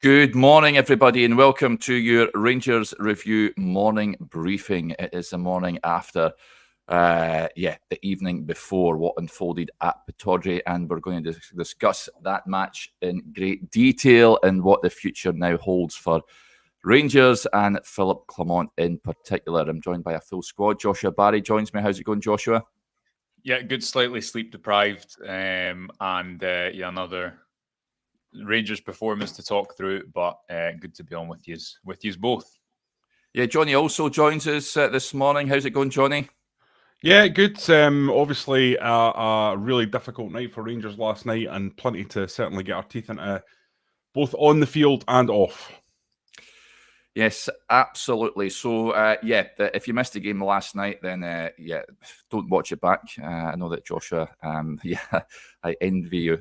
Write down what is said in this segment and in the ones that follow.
Good morning, everybody, and welcome to your Rangers Review morning briefing. It is the morning after, the evening before what unfolded at Pittodrie, and we're going to discuss that match in great detail and what the future now holds for Rangers and Philip Clement in particular. I'm joined by a full squad. Joshua Barry joins me. How's it going, Joshua? Yeah, good. Slightly sleep deprived, another Rangers performance to talk through, but good to be on with yous both. Yeah, Jonny also joins us this morning. How's it going, Jonny? Yeah, good. Obviously, a really difficult night for Rangers last night, and plenty to certainly get our teeth into, both on the field and off. Yes, absolutely. So, if you missed the game last night, then don't watch it back. I know that Joshua, I envy you.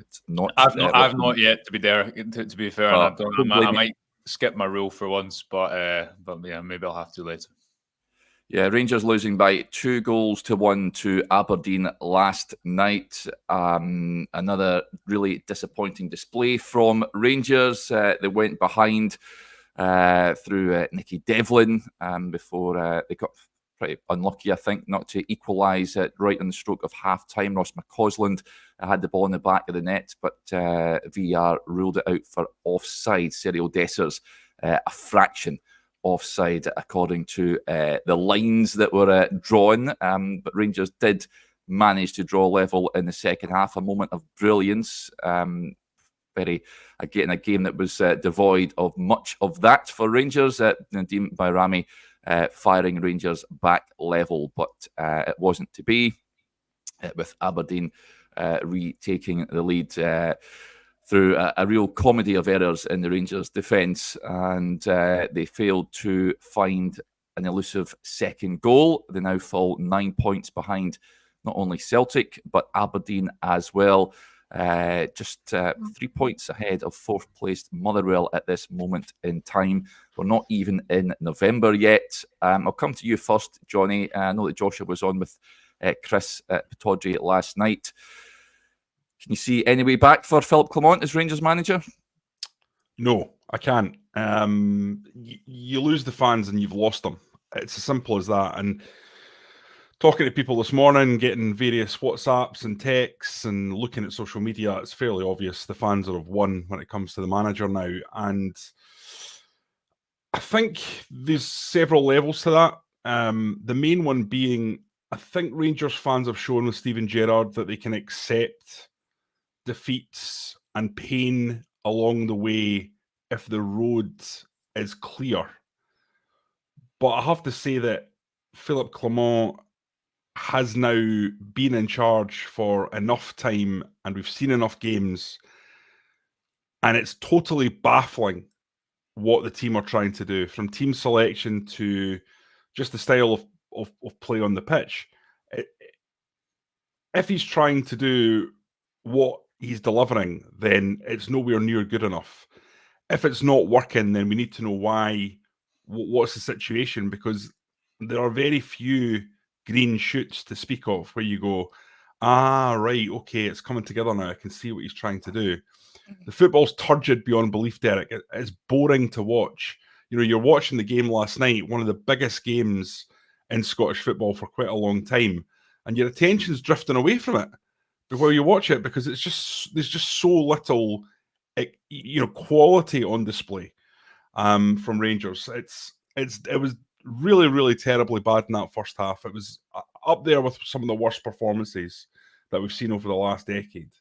I've not yet, to be there. To be fair, and I might skip my rule for once, but yeah, maybe I'll have to later. Yeah, Rangers losing by 2-1 to Aberdeen last night. Another really disappointing display from Rangers. They went behind through Nicky Devlin before they got pretty unlucky, I think, not to equalise right on the stroke of half-time. Ross McCausland had the ball in the back of the net, but VAR ruled it out for offside. Serial Dessers, a fraction offside according to the lines that were drawn, but Rangers did manage to draw level in the second half. A moment of brilliance. A game that was devoid of much of that for Rangers. Nadim Bayrami firing Rangers back level, but it wasn't to be, with Aberdeen retaking the lead through a real comedy of errors in the Rangers' defence, and they failed to find an elusive second goal. They now fall 9 points behind not only Celtic, but Aberdeen as well. Just 3 points ahead of fourth-placed Motherwell at this moment in time. We're not even in November yet. I'll come to you first, Jonny. I know that Joshua was on with Chris at Pittodrie last night. Can you see any way back for Philip Clement as Rangers manager? No, I can't. You lose the fans and you've lost them. It's as simple as that. And talking to people this morning, getting various WhatsApps and texts and looking at social media, it's fairly obvious the fans have won when it comes to the manager now. And I think there's several levels to that. The main one being, I think Rangers fans have shown with Steven Gerrard that they can accept defeats and pain along the way if the road is clear. But I have to say that Philip Clement has now been in charge for enough time, and we've seen enough games, and it's totally baffling what the team are trying to do, from team selection to just the style of play on the pitch. If he's trying to do what he's delivering, then it's nowhere near good enough. If it's not working, then we need to know why. What's the situation? Because there are very few green shoots to speak of where you go, right, okay, it's coming together now. I can see what he's trying to do. The football's turgid beyond belief, Derek. It's boring to watch. You know, you're watching the game last night, one of the biggest games in Scottish football for quite a long time, and your attention's drifting away from it while you watch it, because there's just so little, quality on display from Rangers. It was really, really terribly bad in that first half. It was up there with some of the worst performances that we've seen over the last decade.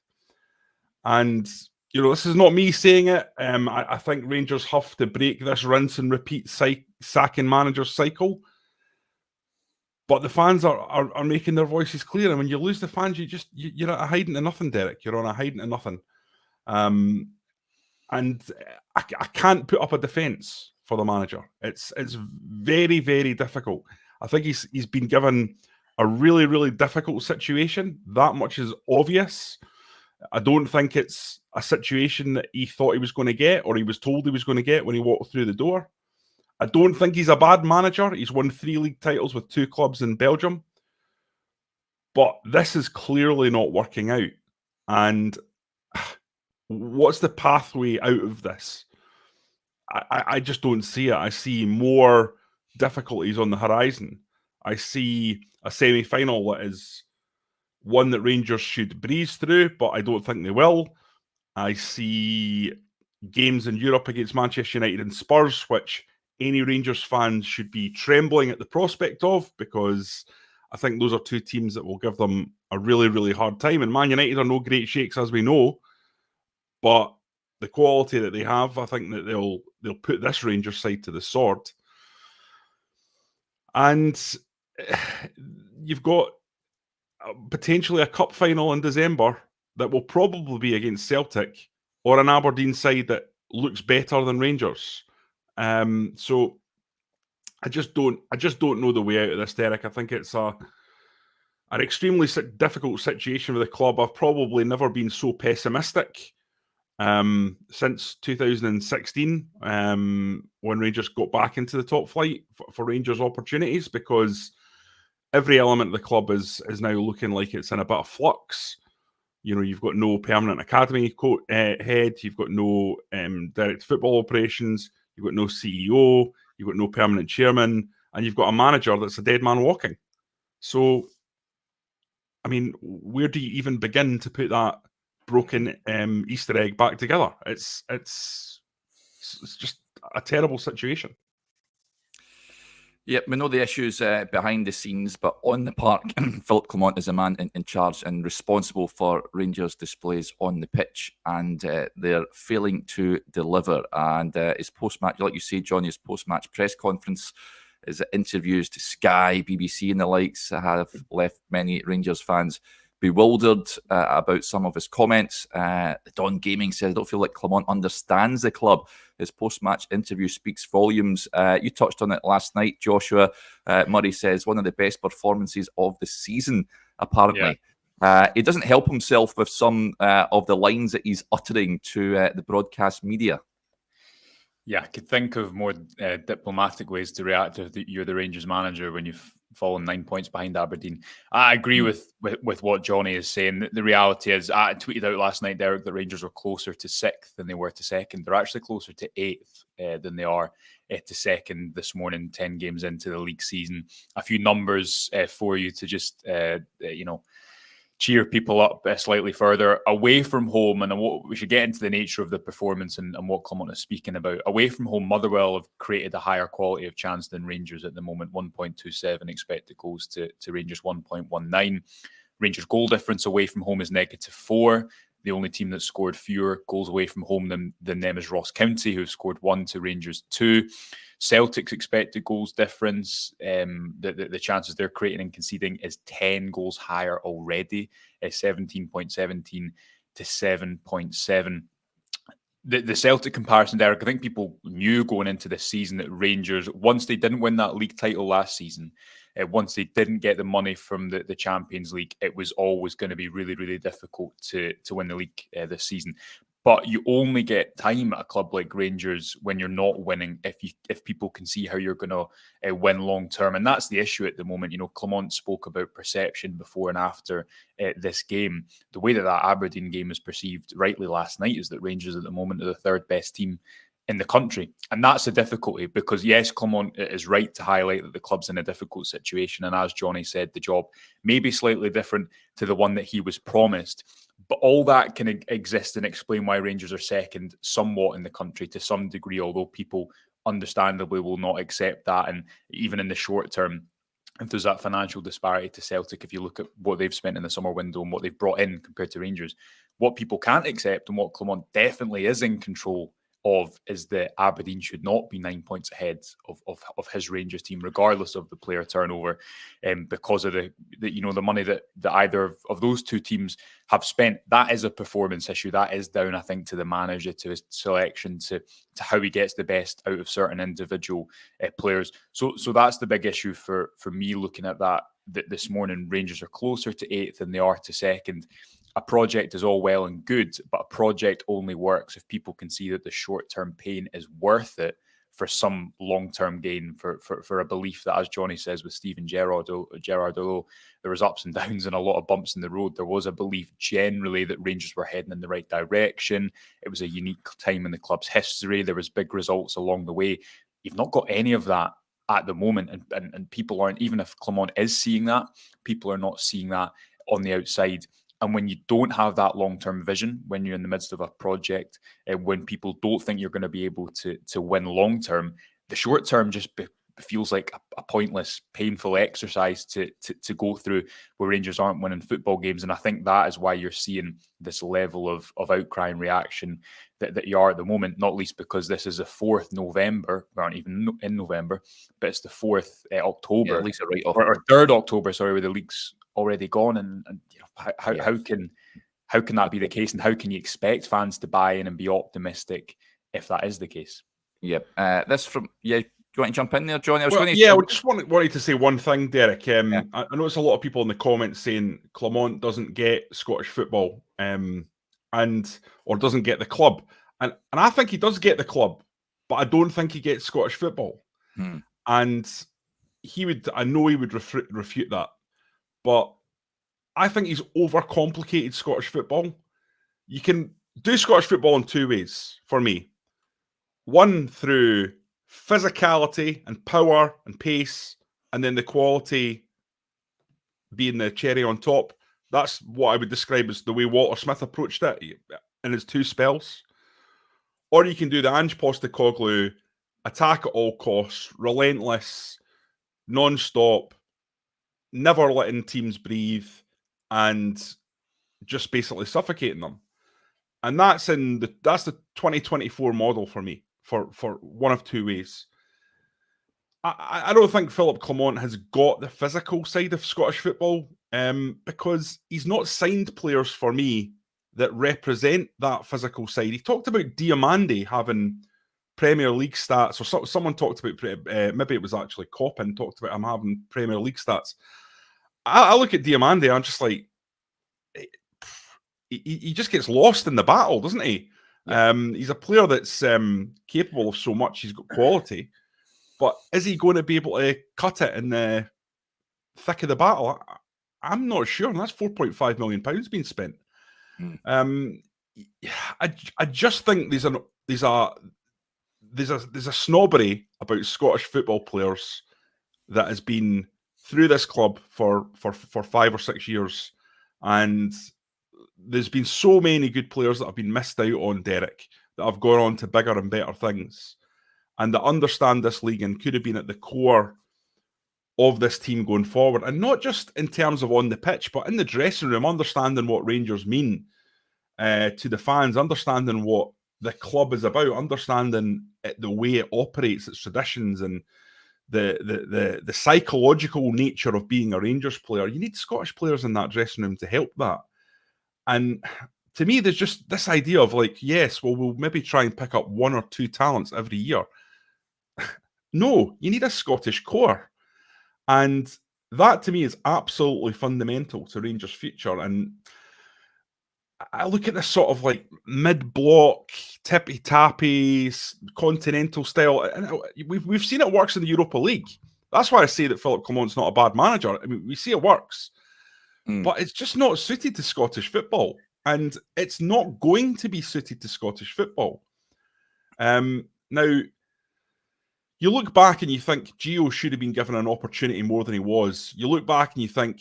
And this is not me saying it. I think Rangers have to break this rinse and repeat sacking manager cycle. But the fans are making their voices clear. And when you lose the fans, you're at a hiding to nothing, Derek. You're on a hiding to nothing. And I can't put up a defence for the manager. It's very, very difficult. I think he's been given a really, really difficult situation. That much is obvious. I don't think it's a situation that he thought he was going to get, or he was told he was going to get when he walked through the door. I don't think he's a bad manager. He's won 3 league titles with 2 clubs in Belgium. But this is clearly not working out. And what's the pathway out of this? I just don't see it. I see more difficulties on the horizon. I see a semi-final that is one that Rangers should breeze through, but I don't think they will. I see games in Europe against Manchester United and Spurs, which any Rangers fans should be trembling at the prospect of, because I think those are two teams that will give them a really, really hard time. And Man United are no great shakes, as we know, but the quality that they have, I think that they'll put this Rangers side to the sword. And you've got potentially a cup final in December that will probably be against Celtic or an Aberdeen side that looks better than Rangers. So I just don't know the way out of this, Derek. I think it's an extremely difficult situation for the club. I've probably never been so pessimistic since 2016, when Rangers got back into the top flight for Rangers opportunities, because every element of the club is now looking like it's in a bit of flux. You know, you've got no permanent academy head, you've got no direct football operations, you've got no CEO, you've got no permanent chairman, and you've got a manager that's a dead man walking. So, I mean, where do you even begin to put that broken Easter egg back together? It's just a terrible situation. Yep, we know the issues behind the scenes, but on the park, Philip Clement is the man in charge and responsible for Rangers' displays on the pitch, and they're failing to deliver. And his post-match, like you say, Jonny, his post-match press conference, his interviews to Sky, BBC and the likes have left many Rangers fans bewildered about some of his comments. Don Gaming says, I don't feel like Clement understands the club. His post-match interview speaks volumes. You touched on it last night, Joshua. Murray says, one of the best performances of the season, apparently. Yeah. He doesn't help himself with some of the lines that he's uttering to the broadcast media. Yeah, I could think of more diplomatic ways to react if you're the Rangers manager when you've fallen 9 points behind Aberdeen. I agree with what Jonny is saying. The reality is, I tweeted out last night, Derek, that Rangers were closer to 6th than they were to 2nd. They're actually closer to 8th than they are to 2nd this morning, 10 games into the league season. A few numbers for you to just, cheer people up slightly further. Away from home, and we should get into the nature of the performance and what Clement is speaking about. Away from home, Motherwell have created a higher quality of chance than Rangers at the moment. 1.27 expected goals to Rangers 1.19. Rangers goal difference away from home is -4. The only team that scored fewer goals away from home than them is Ross County, who've scored 1 to Rangers 2. Celtic's expected goals difference, the chances they're creating and conceding is 10 goals higher already, 17.17 to 7.7. The Celtic comparison, Derek, I think people knew going into this season that Rangers, once they didn't win that league title last season, once they didn't get the money from the Champions League, it was always going to be really, really difficult to win the league this season. But you only get time at a club like Rangers when you're not winning, if people can see how you're going to win long term. And that's the issue at the moment. You know, Clement spoke about perception before and after this game. The way that Aberdeen game is perceived rightly last night is that Rangers at the moment are the third best team in the country. And that's a difficulty because, yes, Clement is right to highlight that the club's in a difficult situation. And as Jonny said, the job may be slightly different to the one that he was promised. But all that can exist and explain why Rangers are second somewhat in the country to some degree, although people understandably will not accept that. And even in the short term, if there's that financial disparity to Celtic, if you look at what they've spent in the summer window and what they've brought in compared to Rangers, what people can't accept and what Clement definitely is in control of is that Aberdeen should not be 9 points ahead of his Rangers team, regardless of the player turnover, because of the money that either of those two teams have spent. That is a performance issue. That is down, I think, to the manager, to his selection, to how he gets the best out of certain individual players. So that's the big issue for me looking at that this morning. Rangers are closer to 8th than they are to 2nd. A project is all well and good, but a project only works if people can see that the short-term pain is worth it some long-term gain, for a belief that, as Jonny says, with Steven Gerrard, although there was ups and downs and a lot of bumps in the road, there was a belief generally that Rangers were heading in the right direction. It was a unique time in the club's history. There was big results along the way. You've not got any of that at the moment, and people aren't, even if Clement is seeing that, people are not seeing that on the outside. And when you don't have that long-term vision, when you're in the midst of a project, when people don't think you're going to be able to win long-term, the short-term just feels like a pointless, painful exercise to go through, where Rangers aren't winning football games. And I think that is why you're seeing this level of outcry and reaction that you are at the moment, not least because this is the 4th November. We aren't even in November, but it's the 4th October. Yeah, at least right off. Or 3rd October, sorry, where the league's already gone. And you know, how can that be the case? And how can you expect fans to buy in and be optimistic if that is the case? Yep. This from, yeah, do you want to jump in there, Jonny? I just wanted to say one thing, Derek. I noticed a lot of people in the comments saying Clement doesn't get Scottish football, or doesn't get the club, and I think he does get the club, but I don't think he gets Scottish football. And I know he would refute that, but I think he's overcomplicated Scottish football. You can do Scottish football in 2 ways for me. One, through physicality and power and pace, and then the quality being the cherry on top. That's what I would describe as the way Walter Smith approached it in his 2 spells. Or you can do the Ange Postecoglou, attack at all costs, relentless, non-stop, never letting teams breathe, and just basically suffocating them. And that's the 2024 model for me, for one of 2 ways. I don't think Philip Clement has got the physical side of Scottish football, because he's not signed players for me that represent that physical side. He talked about Diamande having Premier League stats, or someone talked about, maybe it was actually Coppin, talked about him having Premier League stats. I look at Diamande, I'm just like, he just gets lost in the battle, doesn't he? Yeah. He's a player that's capable of so much. He's got quality, but is he going to be able to cut it in the thick of the battle? I'm not sure. And that's £4.5 million being spent. I just think there's a snobbery about Scottish football players that has been through this club for 5 or 6 years, and there's been so many good players that have been missed out on, Derek, that have gone on to bigger and better things, and that understand this league and could have been at the core of this team going forward. And not just in terms of on the pitch, but in the dressing room, understanding what Rangers mean to the fans, understanding what the club is about, understanding the way it operates, its traditions, and the psychological nature of being a Rangers player. You need Scottish players in that dressing room to help that. And to me, there's just this idea of like, yes, well, we'll maybe try and pick up 1 or 2 talents every year. No, you need a Scottish core. And that to me is absolutely fundamental to Rangers' future. And I look at this sort of like mid-block, tippy-tappy, continental style. And we've seen it works in the Europa League. That's why I say that Philip Clement's not a bad manager. I mean, we see it works. But it's just not suited to Scottish football. And it's not going to be suited to Scottish football. Now, you look back and you think Gio should have been given an opportunity more than he was. You look back and you think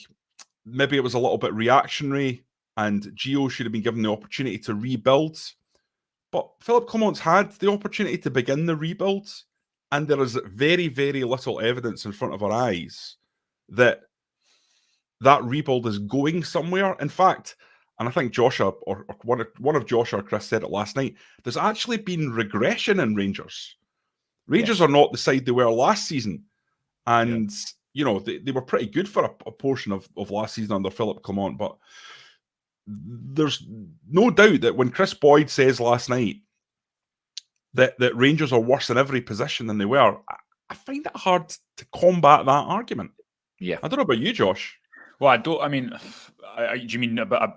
maybe it was a little bit reactionary and Gio should have been given the opportunity to rebuild. But Philip Clement's had the opportunity to begin the rebuild, and there is very, very little evidence in front of our eyes that rebuild is going somewhere. In fact, and I think Joshua, or one of Joshua or Chris said it last night, there's actually been regression in Rangers. Rangers are not the side they were last season. And, you know, they were pretty good for a portion of last season under Philip Clement. But there's no doubt that when Chris Boyd says last night that Rangers are worse in every position than they were, I find it hard to combat that argument. Yeah. I don't know about you, Josh. Well, do you mean about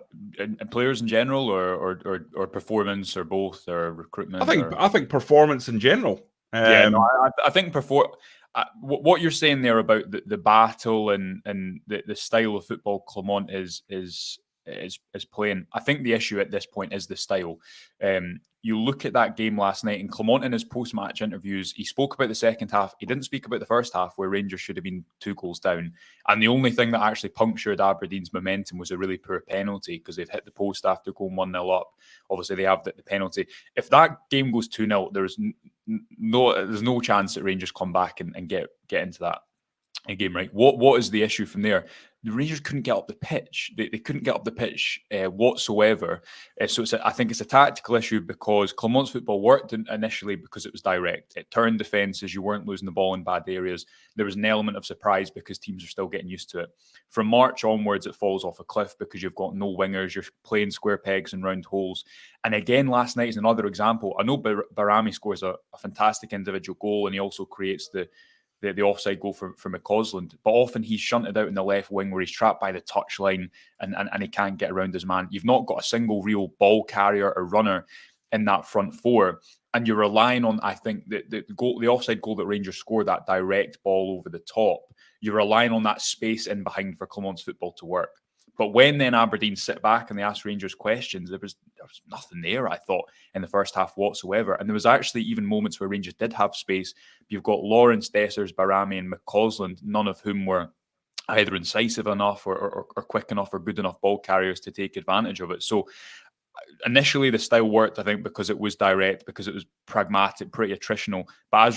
players in general, or performance, or both, or recruitment? I think performance in general. I think before what you're saying there about the battle and the style of football Clement is playing. I think the issue at this point is the style. You look at that game last night, and Clement in his post-match interviews, he spoke about the second half. He didn't speak about the first half, where Rangers should have been 2 goals down. And the only thing that actually punctured Aberdeen's momentum was a really poor penalty, because they've hit the post after going 1-0 up. Obviously, they have the penalty. If that game goes 2-0, there's no chance that Rangers come back and get into that game, right? What is the issue from there? The Rangers couldn't get up the pitch. They couldn't get up the pitch whatsoever. So I think it's a tactical issue, because Clement's football worked initially because it was direct. It turned defences. You weren't losing the ball in bad areas. There was an element of surprise because teams are still getting used to it. From March onwards, it falls off a cliff because you've got no wingers. You're playing square pegs and round holes. And again, last night is another example. I know Barami scores a fantastic individual goal, and he also creates the offside goal for McCausland, but often he's shunted out in the left wing where he's trapped by the touchline and he can't get around his man. You've not got a single real ball carrier or runner in that front four, and you're relying on, I think, the offside goal that Rangers scored, that direct ball over the top. You're relying on that space in behind for Clement's football to work. But when then Aberdeen sit back and they ask Rangers questions, there was nothing there, I thought, in the first half whatsoever. And there was actually even moments where Rangers did have space. You've got Lawrence, Dessers, Barami and McCausland, none of whom were either incisive enough or quick enough or good enough ball carriers to take advantage of it. So initially the style worked, I think, because it was direct, because it was pragmatic, pretty attritional. But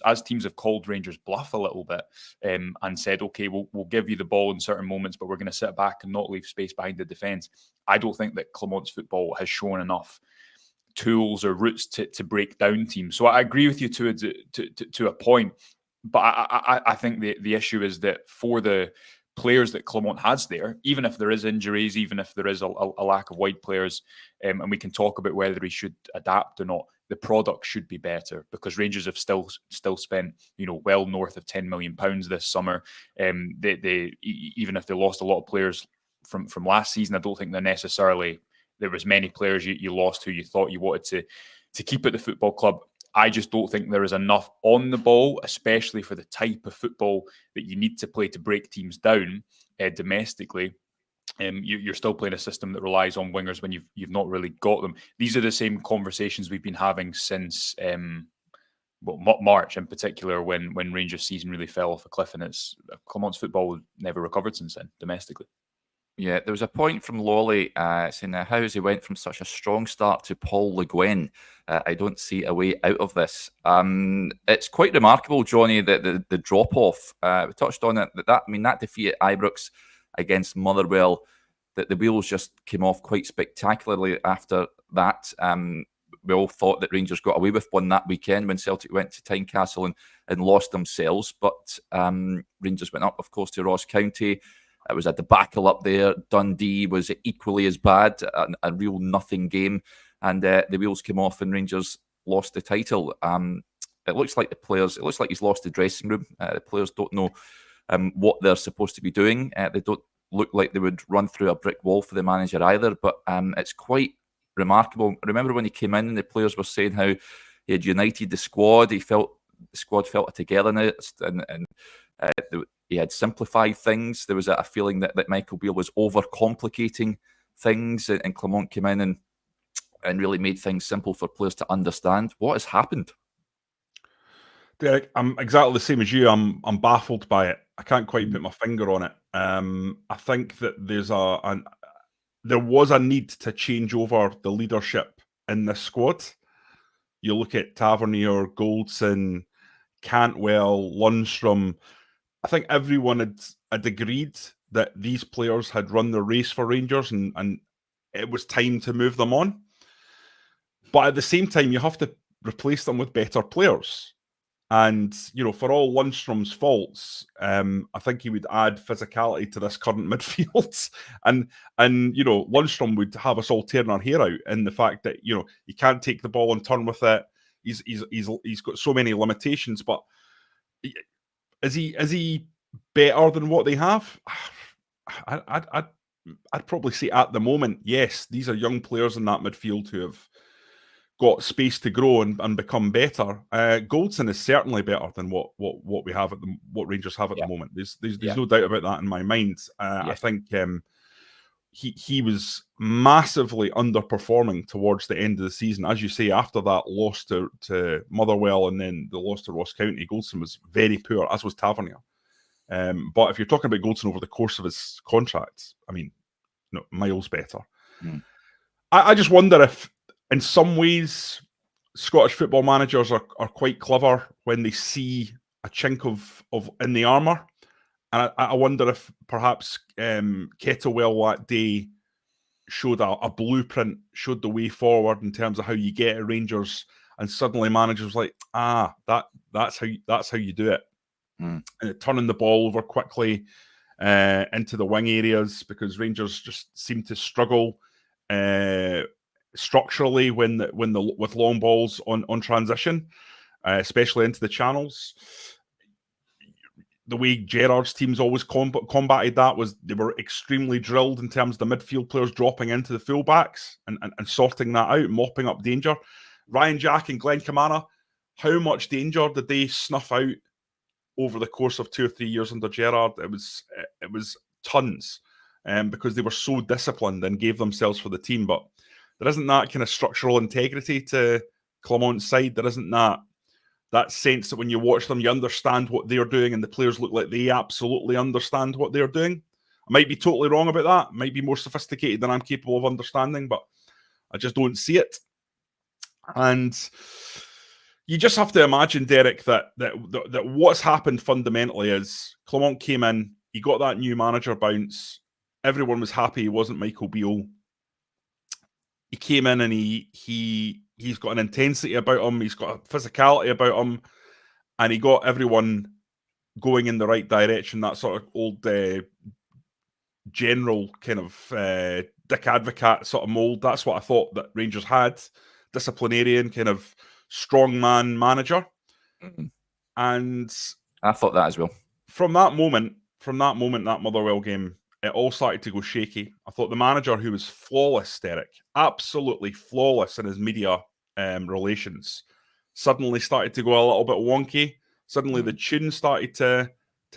as teams have called Rangers bluff a little bit and said, okay, we'll give you the ball in certain moments, but we're going to sit back and not leave space behind the defence. I don't think that Clement's football has shown enough tools or routes to break down teams. So I agree with you to a point, but I think the issue is that for the players that Clement has there, even if there is injuries, even if there is a lack of wide players, and we can talk about whether he should adapt or not, the product should be better, because Rangers have still spent well north of £10 million this summer. They even if they lost a lot of players from last season, I don't think there was many players you lost who you thought you wanted to keep at the football club. I just don't think there is enough on the ball, especially for the type of football that you need to play to break teams down domestically. You're still playing a system that relies on wingers when you've not really got them. These are the same conversations we've been having since March in particular, when Rangers' season really fell off a cliff, and Clement's football never recovered since then domestically. Yeah, there was a point from Lolly saying, how has he went from such a strong start to Paul Le Guen? I don't see a way out of this. It's quite remarkable, Jonny, that the drop-off. We touched on it. That defeat at Ibrox against Motherwell, that the wheels just came off quite spectacularly after that. We all thought that Rangers got away with one that weekend when Celtic went to Tynecastle and lost themselves. But Rangers went up, of course, to Ross County. It was a debacle up there. Dundee was equally as bad, a real nothing game. And the wheels came off and Rangers lost the title. It looks like he's lost the dressing room. The players don't know what they're supposed to be doing. They don't look like they would run through a brick wall for the manager either. But it's quite remarkable. I remember when he came in and the players were saying how he had united the squad. The squad felt a togetherness and he had simplified things. There was a feeling that Michael Beale was overcomplicating things, and Clement came in and really made things simple for players to understand. What has happened? Derek, I'm exactly the same as you. I'm baffled by it. I can't quite put my finger on it. I think that there was a need to change over the leadership in this squad. You look at Tavernier, Goldson, Cantwell, Lundstrom. I think everyone had agreed that these players had run the race for Rangers and it was time to move them on. But at the same time, you have to replace them with better players. And, for all Lundstrom's faults, I think he would add physicality to this current midfield. And Lundstrom would have us all tearing our hair out in the fact that, he can't take the ball and turn with it. He's got so many limitations, but is he better than what they have? I'd probably say at the moment, yes. These are young players in that midfield who have got space to grow and become better. Goldson is certainly better than what we have what Rangers have at the moment. There's no doubt about that in my mind. I think he was massively underperforming towards the end of the season. As you say, after that loss to Motherwell and then the loss to Ross County, Goldson was very poor, as was Tavernier. But if you're talking about Goldson over the course of his contract, I mean, miles better. I just wonder if, in some ways, Scottish football managers are quite clever when they see a chink of in the armour. And I wonder if perhaps Kettlewell that day showed a blueprint, showed the way forward in terms of how you get at Rangers, and suddenly managers like, that's how you do it. And turning the ball over quickly into the wing areas, because Rangers just seem to struggle structurally with long balls on transition, especially into the channels. The way Gerrard's teams always combated that was they were extremely drilled in terms of the midfield players dropping into the fullbacks and sorting that out, mopping up danger. Ryan Jack and Glenn Kamara, how much danger did they snuff out over the course of 2 or 3 years under Gerrard? It was tons, because they were so disciplined and gave themselves for the team. But there isn't that kind of structural integrity to Clement's side. There isn't that sense that when you watch them, you understand what they're doing, and the players look like they absolutely understand what they're doing. I might be totally wrong about that. Might be more sophisticated than I'm capable of understanding, but I just don't see it. And you just have to imagine, Derek, that what's happened fundamentally is Clement came in, he got that new manager bounce. Everyone was happy he wasn't Michael Beale. He came in and he's got an intensity about him, he's got a physicality about him, and he got everyone going in the right direction. That sort of old general kind of Dick Advocaat sort of mould. That's what I thought that Rangers had. Disciplinarian, kind of strongman manager. And I thought that as well. From that moment, that Motherwell game, it all started to go shaky. I thought the manager, who was flawless, Derek, absolutely flawless in his media relations, suddenly started to go a little bit wonky. Suddenly the tune started to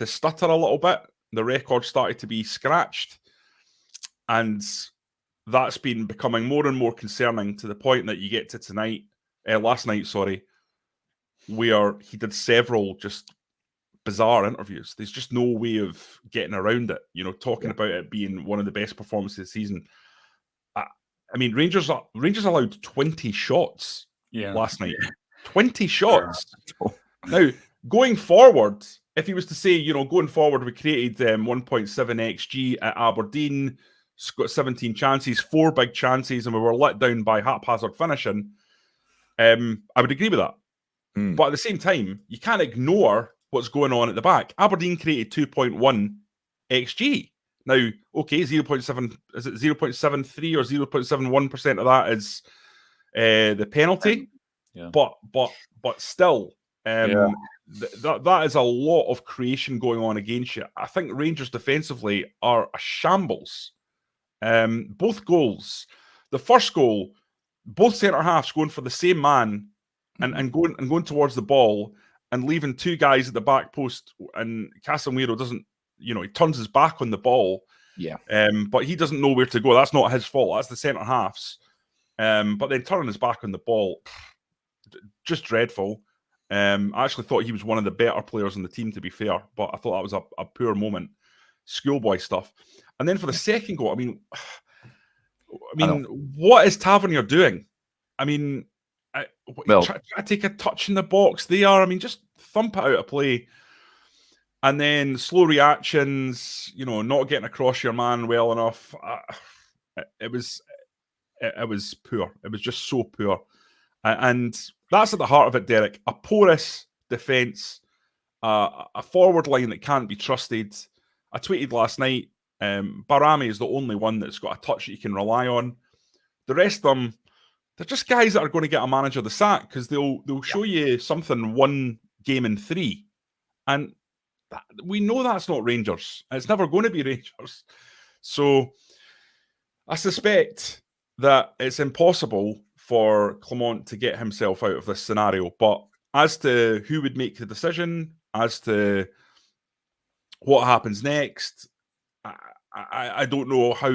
stutter a little bit. The record started to be scratched. And that's been becoming more and more concerning, to the point that you get to last night, where he did several just bizarre interviews. There's just no way of getting around it, talking about it being one of the best performances of the season. I mean, Rangers allowed 20 shots last night. 20 shots. Now, going forward, if he was to say, going forward, we created 1.7 XG at Aberdeen, got 17 chances, 4 big chances, and we were let down by haphazard finishing, I would agree with that. But at the same time, you can't ignore what's going on at the back. Aberdeen created 2.1 XG. Now, okay, 0.7, is it 0.73 or 0.71% of that is the penalty? But still, that is a lot of creation going on against you. I think Rangers defensively are a shambles. Both goals, the first goal, both centre halves going for the same man and going towards the ball and leaving 2 guys at the back post, and Casemiro doesn't, he turns his back on the ball. But he doesn't know where to go. That's not his fault. That's the centre halves. But then turning his back on the ball, just dreadful. I actually thought he was one of the better players on the team, to be fair, but I thought that was a poor moment. Schoolboy stuff. And then for the second goal, I mean, what is Tavernier doing? I mean, try to take a touch in the box there. I mean, just thump it out of play. And then slow reactions, not getting across your man well enough. It was poor. It was just so poor. And that's at the heart of it, Derek. A porous defence, a forward line that can't be trusted. I tweeted last night, Barami is the only one that's got a touch that you can rely on. The rest of them, they're just guys that are going to get a manager the sack, because they'll show you something 1 game in 3. And we know that's not Rangers. It's never going to be Rangers. So I suspect that it's impossible for Clement to get himself out of this scenario. But as to who would make the decision, as to what happens next, I don't know how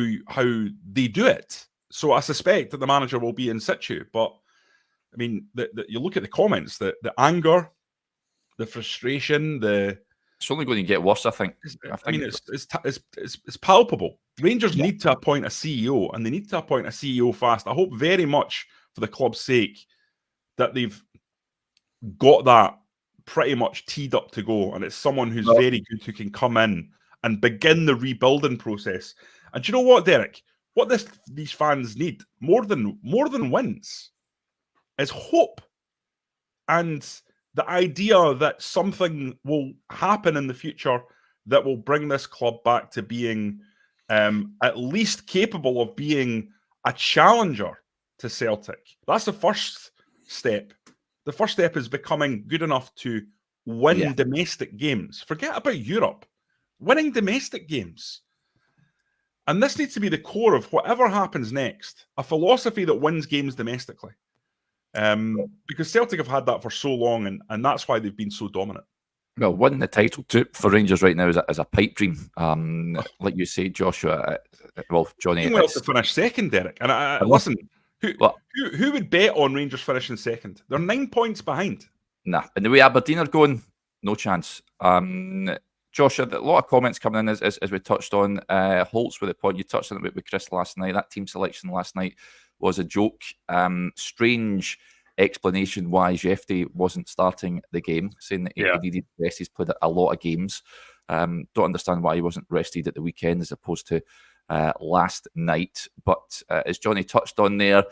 they do it. So I suspect that the manager will be in situ. But I mean, you look at the comments, the anger, the frustration, it's only going to get worse, I think. It's palpable. Rangers need to appoint a CEO, and they need to appoint a CEO fast. I hope very much, for the club's sake, that they've got that pretty much teed up to go, and it's someone who's very good, who can come in and begin the rebuilding process. And do you know what, Derek? What these fans need more than wins is hope, and the idea that something will happen in the future that will bring this club back to being at least capable of being a challenger to Celtic. That's the first step. The first step is becoming good enough to win domestic games. Forget about Europe. Winning domestic games. And this needs to be the core of whatever happens next. A philosophy that wins games domestically. Because Celtic have had that for so long, and that's why they've been so dominant. Well, winning the title for Rangers right now is a pipe dream. Like you say, Joshua. Well, Jonny, well to finish second, Derek. And listen, who would bet on Rangers finishing second? They're 9 points behind. Nah, and the way Aberdeen are going, no chance. Joshua, a lot of comments coming in as we touched on. Holtz with the point you touched on it with Chris last night. That team selection last night was a joke. Strange explanation why Jefty wasn't starting the game, saying that he needed rest. He's played a lot of games. Don't understand why he wasn't rested at the weekend as opposed to last night. But as Jonny touched on there,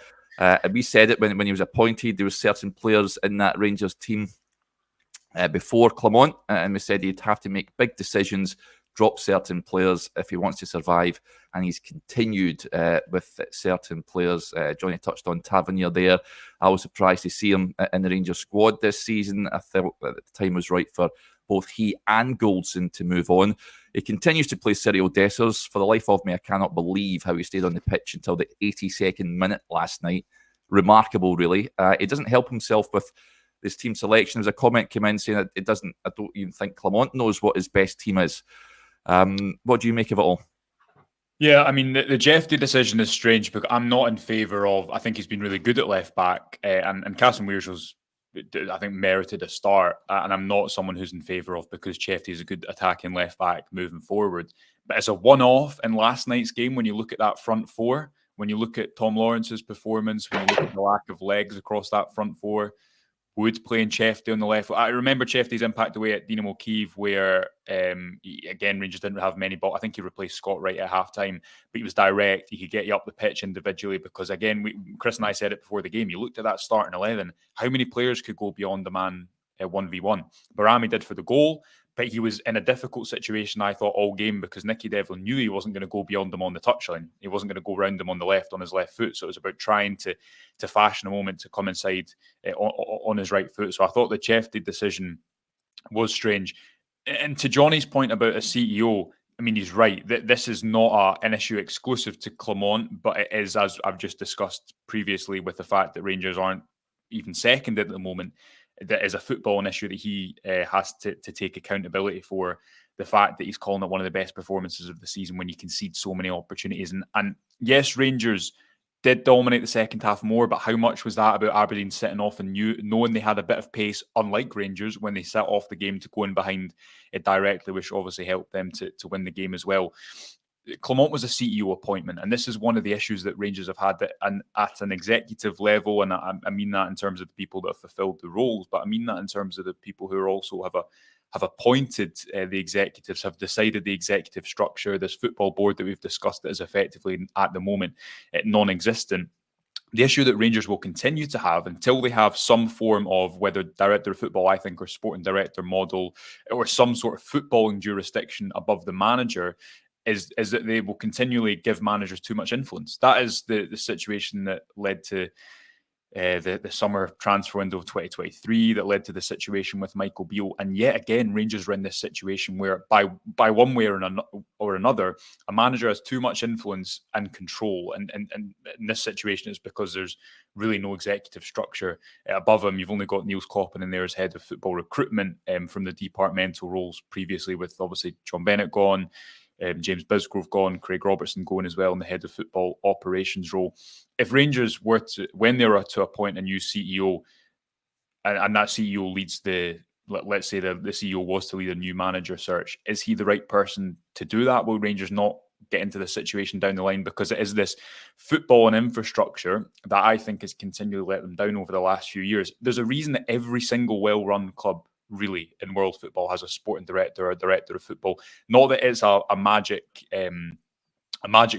we said it when he was appointed, there were certain players in that Rangers team before Clement, and we said he'd have to make big decisions, drop certain players if he wants to survive, and he's continued with certain players. Jonny touched on Tavernier there. I was surprised to see him in the Rangers squad this season. I thought that the time was right for both he and Goldson to move on. He continues to play Cyril Dessers. For the life of me, I cannot believe how he stayed on the pitch until the 82nd minute last night. Remarkable, really. He doesn't help himself with this team selection. There's a comment came in saying that I don't even think Clement knows what his best team is. What do you make of it all? Yeah, I mean, the Jefty decision is strange because I'm not in favour of. I think he's been really good at left back, and Casson Weir's, I think, merited a start. And I'm not someone who's in favour of because Jefty is a good attacking left back moving forward. But as a one-off in last night's game, when you look at that front four, when you look at Tom Lawrence's performance, when you look at the lack of legs across that front four, Wood playing Chefty on the left. I remember Chefty's impact away at Dynamo Kyiv where, again, Rangers didn't have many balls. I think he replaced Scott Wright at half-time, but he was direct. He could get you up the pitch individually because, again, Chris and I said it before the game. You looked at that starting 11. How many players could go beyond the man 1v1? Barami did for the goal, but he was in a difficult situation, I thought, all game because Nicky Devlin knew he wasn't going to go beyond him on the touchline. He wasn't going to go round him on the left, on his left foot. So it was about trying to fashion a moment to come inside on his right foot. So I thought the Jefty decision was strange. And to Jonny's point about a CEO, I mean, he's right. This is not an issue exclusive to Clement, but it is, as I've just discussed previously, with the fact that Rangers aren't even second at the moment. That is a footballing issue that he has to take accountability for. The fact that he's calling it one of the best performances of the season when you concede so many opportunities. And yes, Rangers did dominate the second half more, but how much was that about Aberdeen sitting off and knowing they had a bit of pace, unlike Rangers, when they set off the game to go in behind it directly, which obviously helped them to win the game as well. Clement was a CEO appointment, and this is one of the issues that Rangers have had at an executive level, and I mean that in terms of the people that have fulfilled the roles, but I mean that in terms of the people who are also have appointed the executives, have decided the executive structure. This football board that we've discussed that is effectively at the moment non-existent. The issue that Rangers will continue to have until they have some form of, whether director of football, I think, or sporting director model, or some sort of footballing jurisdiction above the manager, is that they will continually give managers too much influence. That is the situation that led to the summer transfer window of 2023 that led to the situation with Michael Beale. And yet again, Rangers were in this situation where by one way or another, a manager has too much influence and control. And in this situation, it's because there's really no executive structure above him. You've only got Niels Koppen in there as head of football recruitment from the departmental roles previously, with obviously John Bennett gone, James Bisgrove gone, Craig Robertson going as well in the head of football operations role. If Rangers were to, when they were to appoint a new CEO, and that CEO leads let's say the CEO was to lead a new manager search, is he the right person to do that? Will Rangers not get into the situation down the line? Because it is this football and infrastructure that I think has continually let them down over the last few years. There's a reason that every single well-run club really in world football has a sporting director or a director of football. Not that it's a magic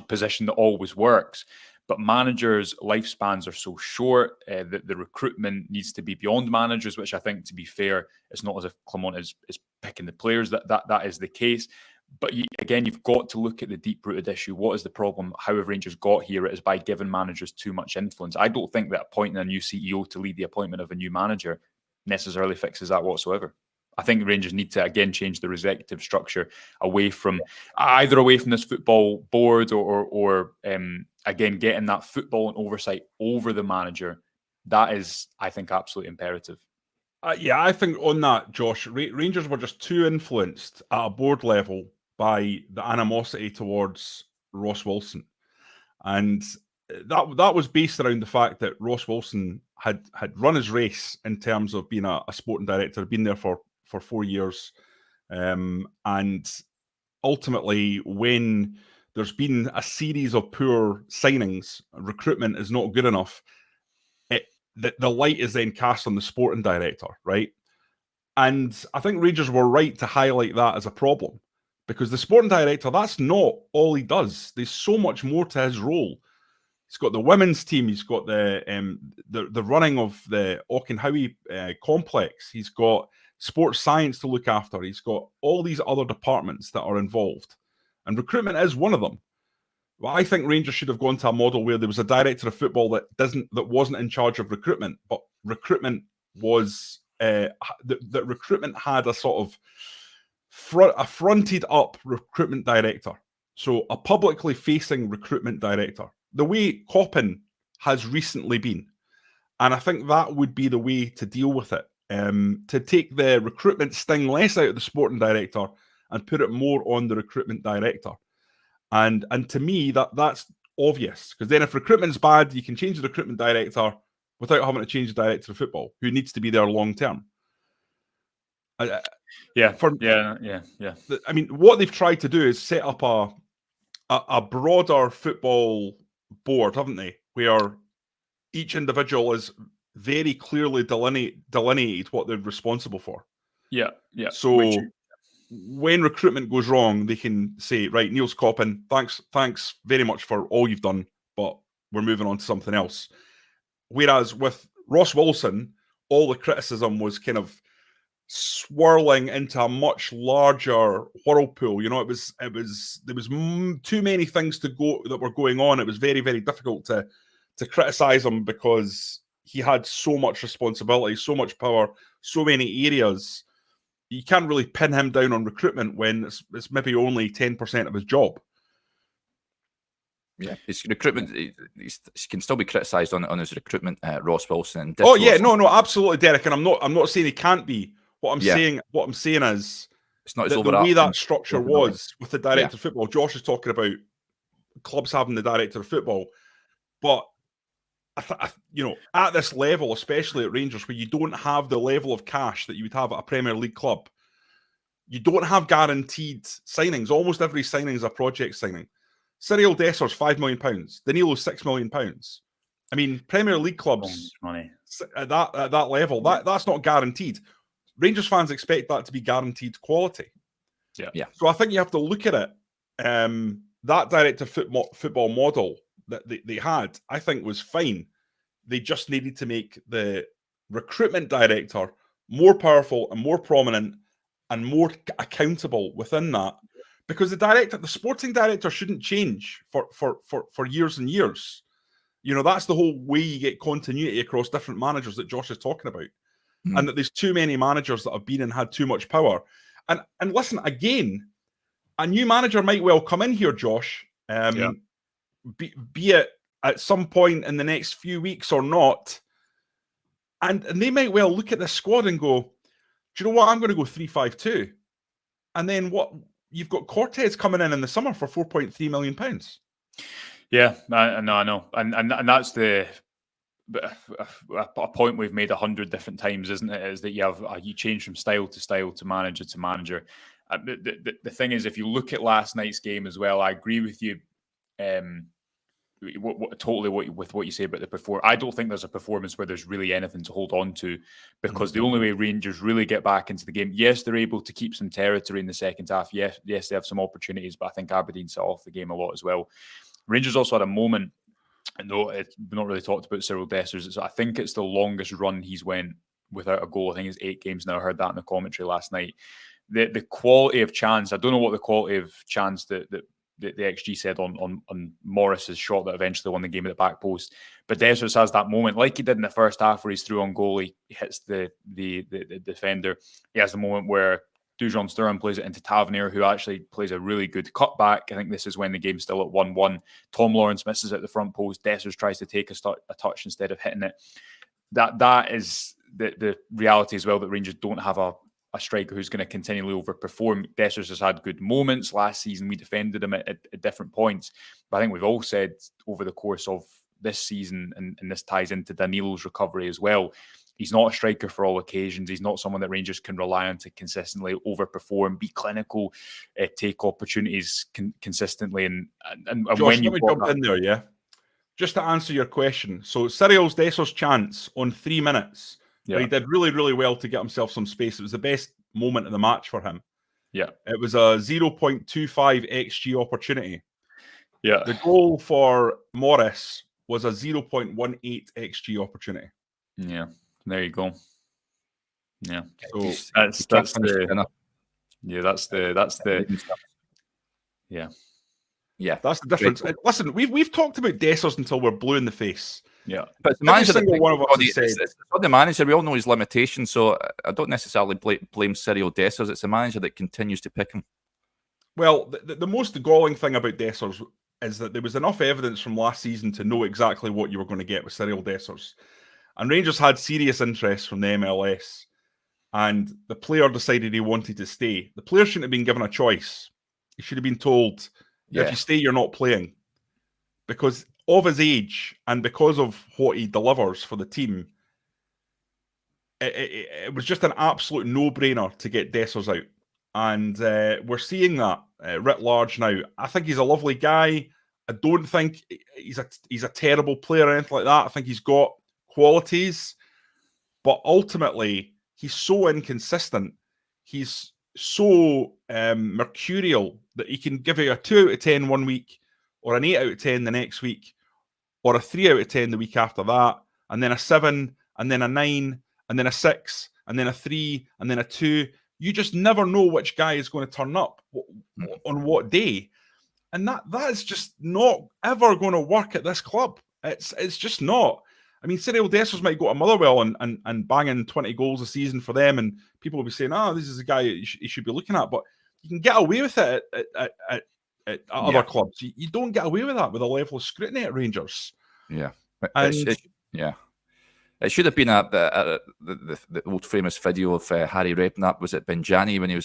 position that always works, but managers' lifespans are so short that the recruitment needs to be beyond managers, which I think, to be fair, it's not as if Clement is picking the players. That is the case. But again, you've got to look at the deep-rooted issue. What is the problem? How have Rangers got here? It is by giving managers too much influence. I don't think that appointing a new CEO to lead the appointment of a new manager necessarily fixes that whatsoever. I think Rangers need to, again, change their executive structure away from this football board or again, getting that football and oversight over the manager. That is, I think, absolutely imperative. Yeah, I think on that, Josh, Rangers were just too influenced at a board level by the animosity towards Ross Wilson. And that was based around the fact that Ross Wilson had run his race in terms of being a sporting director, been there for 4 years. And ultimately, when there's been a series of poor signings, recruitment is not good enough, the light is then cast on the sporting director, right? And I think Rangers were right to highlight that as a problem, because the sporting director, that's not all he does. There's so much more to his role. He's got the women's team. He's got the running of the Auchenhowie complex. He's got sports science to look after. He's got all these other departments that are involved, and recruitment is one of them. Well, I think Rangers should have gone to a model where there was a director of football that wasn't in charge of recruitment, but recruitment was that recruitment had a sort of fronted up recruitment director, so a publicly facing recruitment director, the way Koppen has recently been. And I think that would be the way to deal with it, to take the recruitment sting less out of the sporting director and put it more on the recruitment director. And to me, that's obvious, because then if recruitment's bad, you can change the recruitment director without having to change the director of football, who needs to be there long term. I mean, what they've tried to do is set up a broader football board, haven't they? Where each individual is very clearly delineated what they're responsible for. Yeah. So when recruitment goes wrong, they can say, right, Niels Koppen, thanks very much for all you've done, but we're moving on to something else. Whereas with Ross Wilson, all the criticism was kind of swirling into a much larger whirlpool. You know, there was too many things that were going on. It was very, very difficult to criticize him, because he had so much responsibility, so much power, so many areas. You can't really pin him down on recruitment when it's maybe only 10% of his job. Yeah, his recruitment, he can still be criticised on his recruitment, Ross Wilson. Oh yeah, no, absolutely, Derek. And I'm not saying he can't be. What I'm saying is, it's not the way that structure was with the director of football. Josh is talking about clubs having the director of football, but at this level, especially at Rangers, where you don't have the level of cash that you would have at a Premier League club, you don't have guaranteed signings. Almost every signing is a project signing. Cyril Desser's £5 million. Danilo's £6 million. I mean, Premier League clubs at that level, that's not guaranteed. Rangers fans expect that to be guaranteed quality. Yeah. So I think you have to look at it. That director football model that they had, I think, was fine. They just needed to make the recruitment director more powerful and more prominent and more accountable within that, because the sporting director shouldn't change for years and years. That's the whole way you get continuity across different managers that Josh is talking about. Mm. And that there's too many managers that have been and had too much power. And listen, again, a new manager might well come in here, Josh, be it at some point in the next few weeks or not. And they might well look at this squad and go, do you know what? I'm going to go 3-5-2. And then what? You've got Cortez coming in the summer for £4.3 million. Yeah, I know. And that's a point we've made 100 different times, isn't it? Is that you change from style to style to manager to manager. The thing is, if you look at last night's game as well, I agree with you totally with what you say about the performance. I don't think there's a performance where there's really anything to hold on to, because the only way Rangers really get back into the game, yes, they're able to keep some territory in the second half. Yes, they have some opportunities, but I think Aberdeen set off the game a lot as well. Rangers also had a moment, and though it's not really talked about Cyril Dessers, I think it's the longest run he's went without a goal. I think it's 8 games now. I heard that in the commentary last night. The quality of chance, I don't know what the quality of chance that the XG said on Morris's shot that eventually won the game at the back post, but Dessers has that moment like he did in the first half where he's through on goal, he hits the defender. He has the moment where Dujon Sturm plays it into Tavernier, who actually plays a really good cutback. I think this is when the game's still at 1-1. Tom Lawrence misses at the front post. Dessers tries to take a touch instead of hitting it. That is the reality as well, that Rangers don't have a striker who's going to continually overperform. Dessers has had good moments. Last season, we defended him at different points. But I think we've all said over the course of this season, and this ties into Danilo's recovery as well, he's not a striker for all occasions. He's not someone that Rangers can rely on to consistently overperform, be clinical, take opportunities consistently. And Josh, when you let me jump in there, yeah? Just to answer your question. So Cyril Dessers' chance on 3 minutes, where he did really, really well to get himself some space. It was the best moment of the match for him. Yeah. It was a 0.25 XG opportunity. Yeah. The goal for Morris was a 0.18 XG opportunity. Yeah. There you go. Yeah. So that's the yeah. That's the difference. Listen, we've talked about Dessers until we're blue in the face. Yeah, but the manager, one of us has said, it's not the manager. We all know his limitations, so I don't necessarily blame Cyril Dessers. It's the manager that continues to pick him. Well, the most galling thing about Dessers is that there was enough evidence from last season to know exactly what you were going to get with Cyril Dessers. And Rangers had serious interest from the MLS, and the player decided he wanted to stay. The player shouldn't have been given a choice. He should have been told, if you stay, you're not playing. Because of his age and because of what he delivers for the team, it was just an absolute no-brainer to get Dessers out. And we're seeing that writ large now. I think he's a lovely guy. I don't think he's a terrible player or anything like that. I think he's got qualities, but ultimately he's so inconsistent. He's so mercurial that he can give you a 2 out of 10 one week, or an 8 out of 10 the next week, or a 3 out of 10 the week after that, and then a 7, and then a 9, and then a 6, and then a 3, and then a 2. You just never know which guy is going to turn up on what day. And that is just not ever going to work at this club. It's just not. I mean, Cyril Dessers might go to Motherwell and bang in 20 goals a season for them, and people will be saying, this is a guy you should be looking at. But you can get away with it at other clubs. You don't get away with that with a level of scrutiny at Rangers. Yeah. And it should have been the old famous video of Harry Redknapp. Was it Benjani when he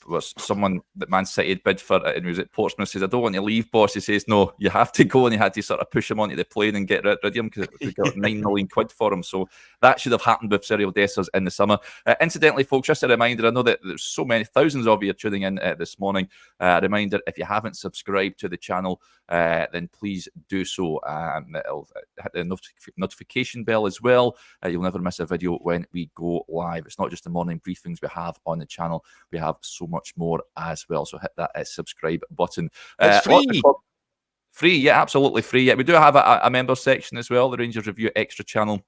was someone that Man City had bid for, and he was at Portsmouth, says, I don't want to leave, boss. He says, no, you have to go, and he had to sort of push him onto the plane and get rid of him because we got 9 million quid for him. So that should have happened with Cyril Dessers in the summer. Incidentally, folks, just a reminder, I know that there's so many thousands of you tuning in this morning. A reminder, if you haven't subscribed to the channel, then please do so. It'll hit the notification bell as well. You'll never miss a video when we go live. It's not just the morning briefings we have on the channel. We have so much more as well. So hit that subscribe button. It's free. Free, yeah, absolutely free. Yeah, we do have a member section as well, the Rangers Review Extra channel.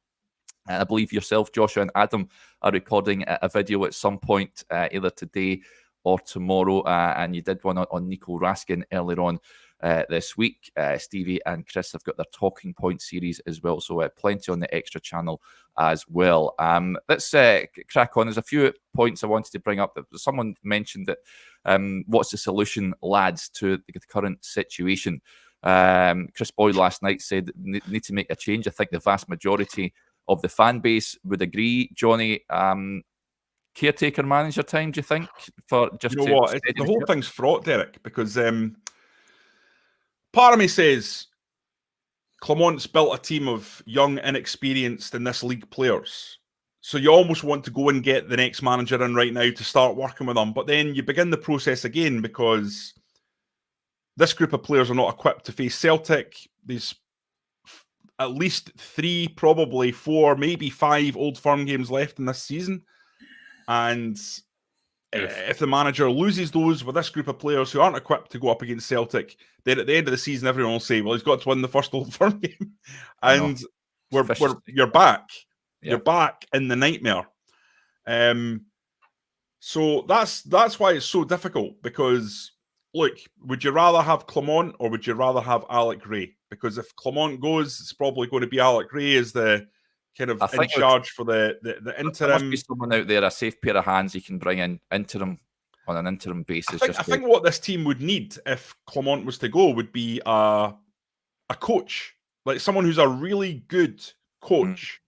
I believe yourself, Joshua, and Adam are recording a video at some point, either today or tomorrow. And you did one on Nico Raskin earlier on this week. Stevie and Chris have got their talking point series as well, so plenty on the extra channel as well. Let's crack on. There's a few points I wanted to bring up. Someone mentioned that what's the solution, lads, to the current situation? Chris Boyd last night said need to make a change. I think the vast majority of the fan base would agree. Jonny, caretaker manager time, do you think? For just you know what, the whole thing's fraught, Derek, because part of me says Clement's built a team of young, inexperienced in this league players. So you almost want to go and get the next manager in right now to start working with them. But then you begin the process again because this group of players are not equipped to face Celtic. There's at least 3, probably 4, maybe 5 Old Firm games left in this season. And if the manager loses those with this group of players who aren't equipped to go up against Celtic, then at the end of the season, everyone will say, well, he's got to win the first Old Firm game. And you're back. Yep. You're back in the nightmare. So that's why it's so difficult, because look, would you rather have Clement or would you rather have Alec Gray? Because if Clement goes, it's probably going to be Alec Gray as the kind of in charge for the interim. There must be someone out there, a safe pair of hands he can bring in interim on an interim basis. I think what this team would need if Clement was to go would be a coach, like someone who's a really good coach,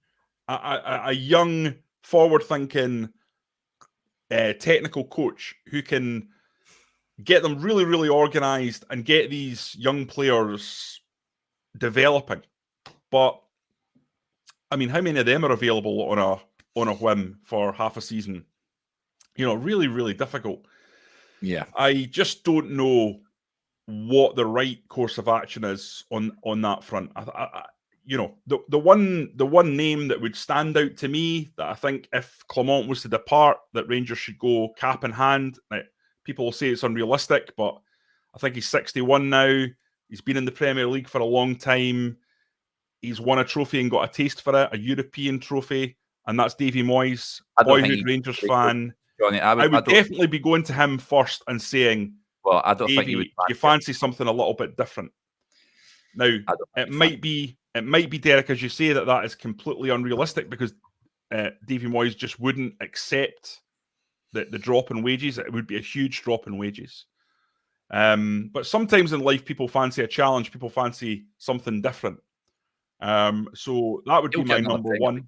a young, forward-thinking, technical coach who can get them really, really organised and get these young players developing. But I mean, how many of them are available on a whim for half a season? You know, really, really difficult. Yeah, I just don't know what the right course of action is on that front. You know, the one name that would stand out to me that I think if Clement was to depart, that Rangers should go cap in hand. Now, people will say it's unrealistic, but I think he's 61 now. He's been in the Premier League for a long time. He's won a trophy and got a taste for it, a European trophy, and that's Davy Moyes, boyhood Rangers fan. Jonny, I would definitely be going to him first and saying, well, I don't think he would. You fancy something a little bit different. Now, it might be Derek, as you say, that is completely unrealistic because Davy Moyes just wouldn't accept the drop in wages. It would be a huge drop in wages. But sometimes in life, people fancy a challenge. People fancy something different. So that would be my number one.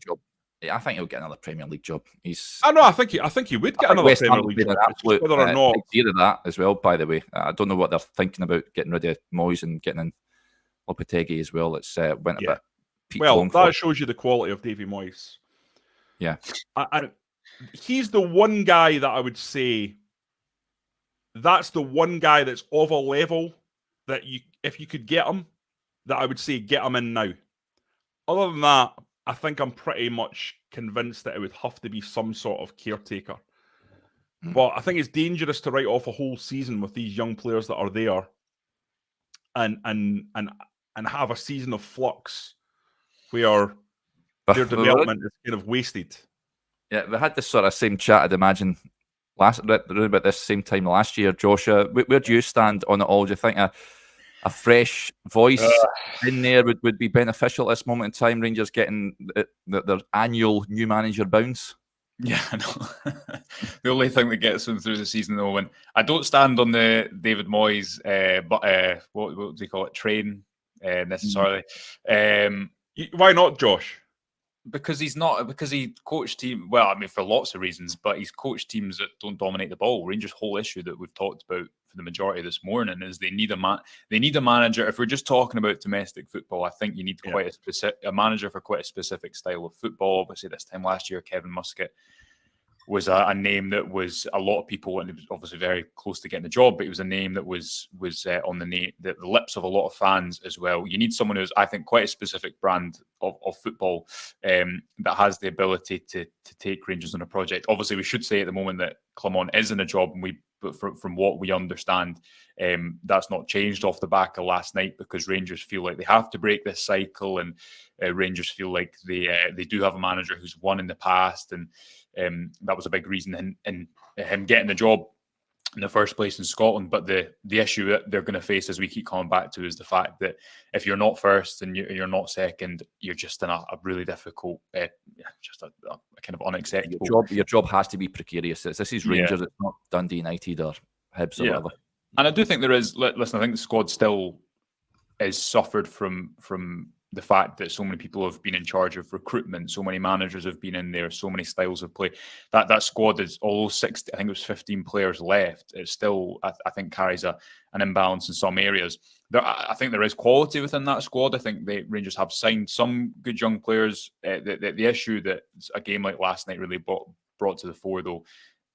Yeah, I think he'll get another Premier League job. I think he would get another Premier League job. Absolute, whether or not idea of that as well. By the way, I don't know what they're thinking about getting rid of Moyes and getting in Lopetegui as well. It's went a bit. Well, that shows you the quality of Davy Moyes. Yeah, he's the one guy that I would say. That's the one guy that's of a level that if you could get him, that I would say get him in now. Other than that, I think I'm pretty much convinced that it would have to be some sort of caretaker. But I think it's dangerous to write off a whole season with these young players that are there and have a season of flux where their development is kind of wasted. Yeah, we had this sort of same chat, I'd imagine, about this same time last year. Joshua, where do you stand on it all? Do you think a fresh voice in there would be beneficial at this moment in time? Rangers getting their annual new manager bounce. Yeah, I know. The only thing that gets them through the season, though, when I don't stand on the David Moyes, what do you call it, train necessarily. Why not, Josh? Because he coached team. Well, I mean, for lots of reasons, but he's coached teams that don't dominate the ball. Rangers' whole issue that we've talked about for the majority of this morning is they need a manager. If we're just talking about domestic football, I think you need quite a manager for quite a specific style of football. Obviously, this time last year, Kevin Muscat was a name that was a lot of people, and he was obviously very close to getting the job, but it was a name that was on the lips of a lot of fans as well. You need someone who's, I think, quite a specific brand of football that has the ability to take Rangers on a project. Obviously, we should say at the moment that Clement is in a job, but from what we understand, that's not changed off the back of last night because Rangers feel like they have to break this cycle, and Rangers feel like they do have a manager who's won in the past, and that was a big reason in him getting the job. in the first place in Scotland. But the issue that they're going to face, as we keep coming back to, is the fact that if you're not first and you're not second, you're just in a really difficult, just a kind of unacceptable. Your job has to be precarious. This is Rangers. It's not Dundee United or Hibs or whatever. And I do think there is. Listen, I think the squad still is suffered from the fact that so many people have been in charge of recruitment, so many managers have been in there, so many styles of play. That squad is, although 60, I think it was 15 players left, it still, I think, carries an imbalance in some areas. I think there is quality within that squad. I think the Rangers have signed some good young players. The issue that a game like last night really brought to the fore, though,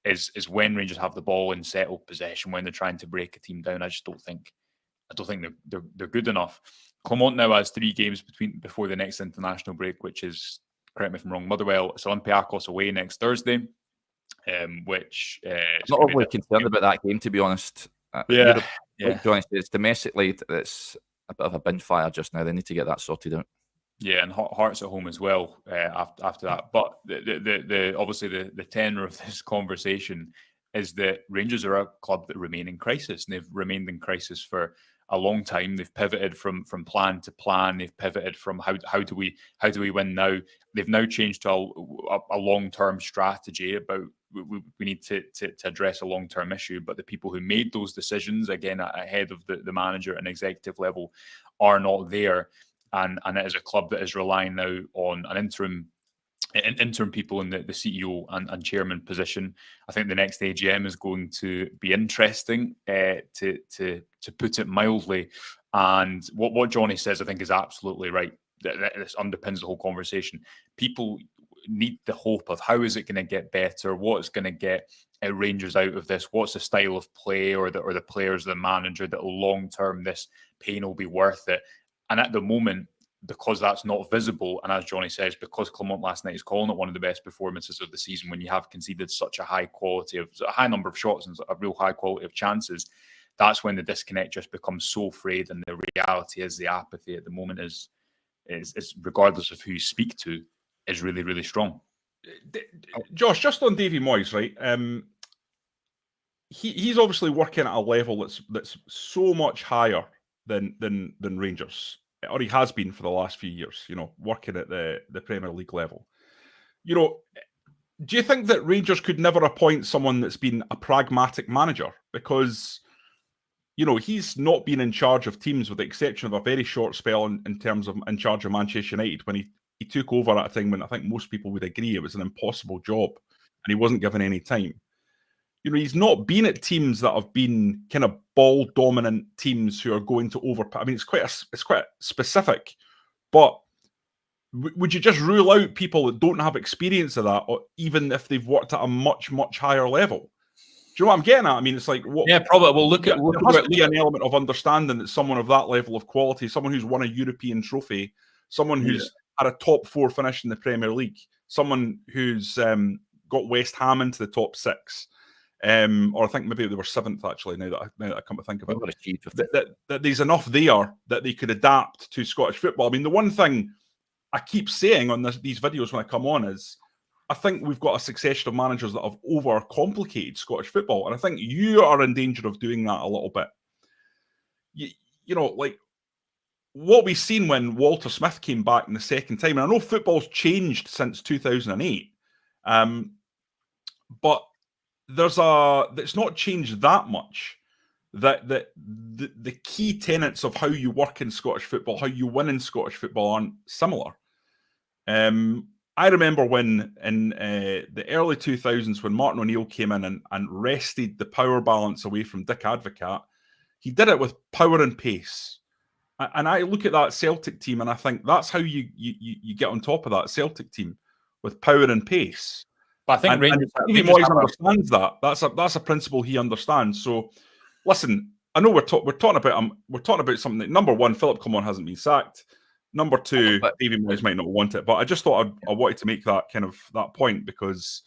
is when Rangers have the ball in settled possession, when they're trying to break a team down. I don't think they're good enough. Clement now has 3 games before the next international break, which is, correct me if I'm wrong, Motherwell, it's Olympiacos away next Thursday, which I'm not overly concerned about that game, to be honest. Like Jonny says, domestically, it's a bit of a bin fire just now. They need to get that sorted out. Yeah, and Hearts at home as well after that. But the obviously the tenor of this conversation is that Rangers are a club that remain in crisis, and they've remained in crisis for a long time. They've pivoted from plan to plan. They've pivoted from how do we win now. They've now changed to a long-term strategy about we need to address a long-term issue. But the people who made those decisions, again ahead of the manager and executive level, are not there. And it is a club that is relying now on an interim people in the CEO and chairman position. I think the next AGM is going to be interesting, to put it mildly. And what Jonny says, I think, is absolutely right. This underpins the whole conversation. People need the hope of how is it going to get better? What's going to get Rangers out of this? What's the style of play or the players, the manager, that long term this pain will be worth it? And at the moment, because that's not visible, and as Jonny says, because Clement last night is calling it one of the best performances of the season, when you have conceded such a high number of shots and a real high quality of chances, that's when the disconnect just becomes so frayed. And the reality is the apathy at the moment is regardless of who you speak to, is really, really strong. Josh, just on Davy Moyes, right? He's obviously working at a level that's so much higher than Rangers, or he has been for the last few years, working at the Premier League level. Do you think that Rangers could never appoint someone that's been a pragmatic manager? Because, he's not been in charge of teams, with the exception of a very short spell in terms of in charge of Manchester United, when he took over at a time when I think most people would agree it was an impossible job and he wasn't given any time. He's not been at teams that have been kind of ball-dominant teams who are going to overpower. I mean, it's quite specific, but would you just rule out people that don't have experience of that, or even if they've worked at a much, much higher level? Do you know what I'm getting at? I mean, it's like, probably. Well, there has to be an element of understanding that someone of that level of quality, someone who's won a European trophy, someone who's had a top 4 finish in the Premier League, someone who's got West Ham into the top 6. Or I think maybe they were 7th, actually, now that I come to think of it. That there's enough there that they could adapt to Scottish football. I mean, the one thing I keep saying on these videos when I come on is, I think we've got a succession of managers that have overcomplicated Scottish football, and I think you are in danger of doing that a little bit. Like what we've seen when Walter Smith came back in the second time, and I know football's changed since 2008, but it's not changed that much. That the key tenets of how you work in Scottish football, how you win in Scottish football, aren't similar. I remember when in the early 2000s, when Martin O'Neill came in and wrested the power balance away from Dick Advocaat, he did it with power and pace. And I look at that Celtic team and I think that's how you get on top of that Celtic team, with power and pace. But I think Rangers understands that. That's a principle he understands. So, listen, I know we're talking about something that, number one, Philip Clement hasn't been sacked. Number two, Davy Moyes might not want it. But I just thought I wanted to make that point, because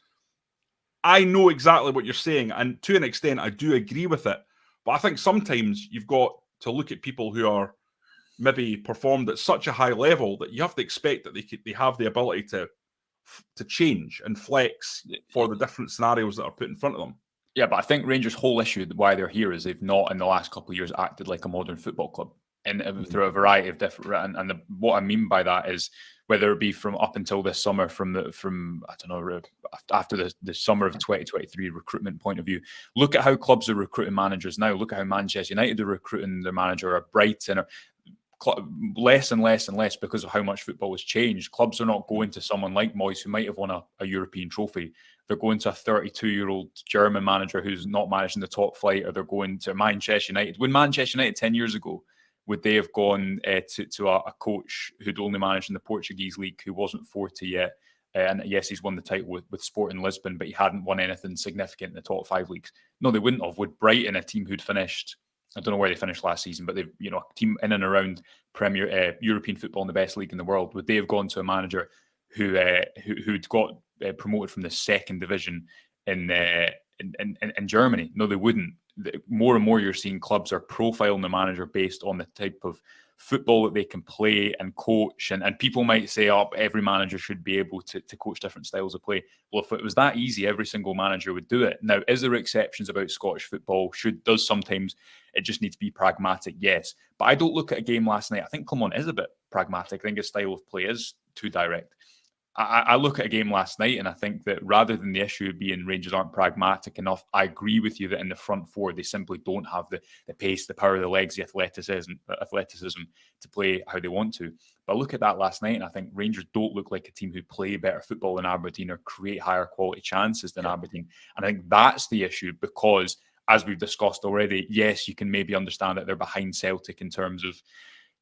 I know exactly what you're saying, and to an extent, I do agree with it. But I think sometimes you've got to look at people who are maybe performed at such a high level that you have to expect that they have the ability to change and flex for the different scenarios that are put in front of them. Yeah, but I think Rangers' whole issue, why they're here, is they've not in the last couple of years acted like a modern football club, and through a variety of different. What I mean by that is whether it be from up until this summer, from I don't know, after the summer of 2023 recruitment point of view. Look at how clubs are recruiting managers now. Look at how Manchester United are recruiting their manager, or Brighton, or less and less and less because of how much football has changed. Clubs are not going to someone like Moyes, who might have won a European trophy. They're going to a 32-year-old German manager who's not managing the top flight, or they're going to Manchester United. When Manchester United 10 years ago, would they have gone to a coach who'd only managed in the Portuguese league, who wasn't 40 yet? And yes, he's won the title with Sporting Lisbon, but he hadn't won anything significant in the top 5 leagues. No, they wouldn't have. Would Brighton, a team who'd finished, I don't know where they finished last season, but they've, a team in and around Premier European football in the best league in the world, would they have gone to a manager who'd got promoted from the second division in Germany? No, they wouldn't. More and more, you're seeing clubs are profiling the manager based on the type of football that they can play and coach. And people might say, oh, every manager should be able to coach different styles of play. Well, if it was that easy, every single manager would do it. Now, is there exceptions about Scottish football? Does sometimes it just need to be pragmatic? Yes. But I don't look at a game last night. I think Clement is a bit pragmatic. I think his style of play is too direct. I look at a game last night, and I think that rather than the issue being Rangers aren't pragmatic enough, I agree with you that in the front four, they simply don't have the pace, the power of the legs, the athleticism to play how they want to. But I look at that last night, and I think Rangers don't look like a team who play better football than Aberdeen or create higher quality chances than Aberdeen. And I think that's the issue, because as we've discussed already, yes, you can maybe understand that they're behind Celtic in terms of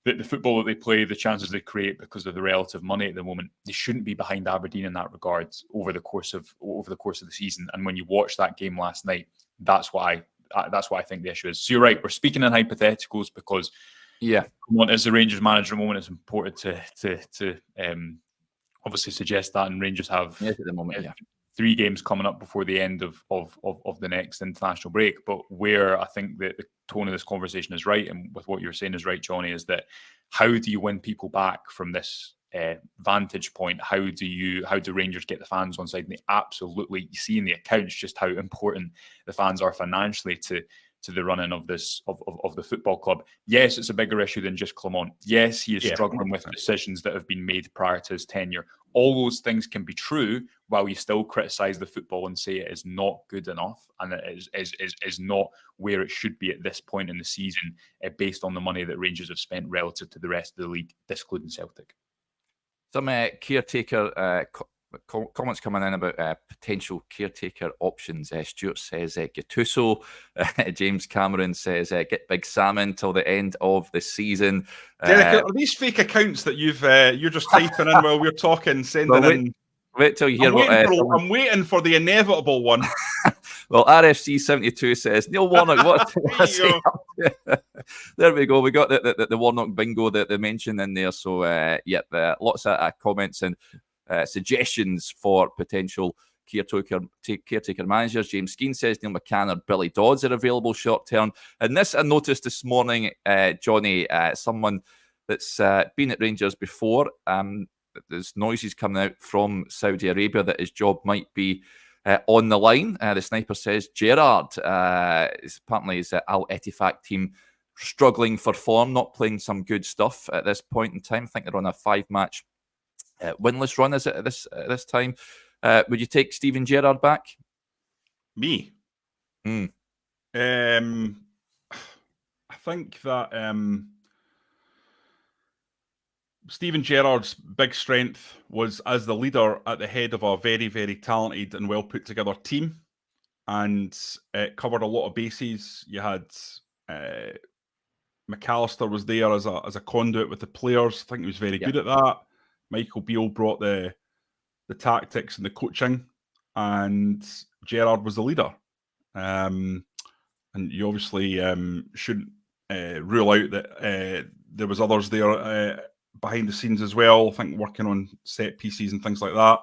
the football that they play, the chances they create because of the relative money at the moment. They shouldn't be behind Aberdeen in that regard over the course of the season. And when you watch that game last night, that's what I think the issue is. So you're right, we're speaking in hypotheticals because as the Rangers manager at the moment, it's important to obviously suggest that, and Rangers have at the moment 3 games coming up before the end of the next international break. But where I think that the tone of this conversation is right, and with what you're saying is right, Jonny, is that how do you win people back from this vantage point? How do Rangers get the fans on side? And they absolutely, you see in the accounts just how important the fans are financially to the running of this of the football club. Yes, it's a bigger issue than just Clement. Yes, he is struggling with decisions that have been made prior to his tenure. All those things can be true while you still criticise the football and say it is not good enough and it is not where it should be at this point in the season, based on the money that Rangers have spent relative to the rest of the league, excluding Celtic. Some caretaker comments coming in about potential caretaker options. Stuart says Gattuso. James Cameron says get Big Sam in till the end of the season. Derek, are these fake accounts that you're just typing in while we're talking, sending in? Wait till you hear I'm waiting for the inevitable one. Well, RFC72 says Neil Warnock. What's there we go. We got the Warnock bingo that they mentioned in there. So lots of comments and suggestions for potential caretaker managers. James Skeen says Neil McCann or Billy Dodds are available short term. And this I noticed this morning, Jonny, someone that's been at Rangers before. There's noises coming out from Saudi Arabia that his job might be on the line. The sniper says Gerrard is apparently his Al Ettifaq team struggling for form, not playing some good stuff at this point in time. I think they're on a 5-match winless run, is it, at this time? Would you take Steven Gerrard back? Me? I think that Steven Gerrard's big strength was as the leader at the head of a very, very talented and well put together team, and it covered a lot of bases. You had McAllister was there as a conduit with the players. I think he was very good at that. Michael Beale brought the tactics and the coaching, and Gerrard was the leader. And you obviously shouldn't rule out that there was others there behind the scenes as well. I think working on set pieces and things like that,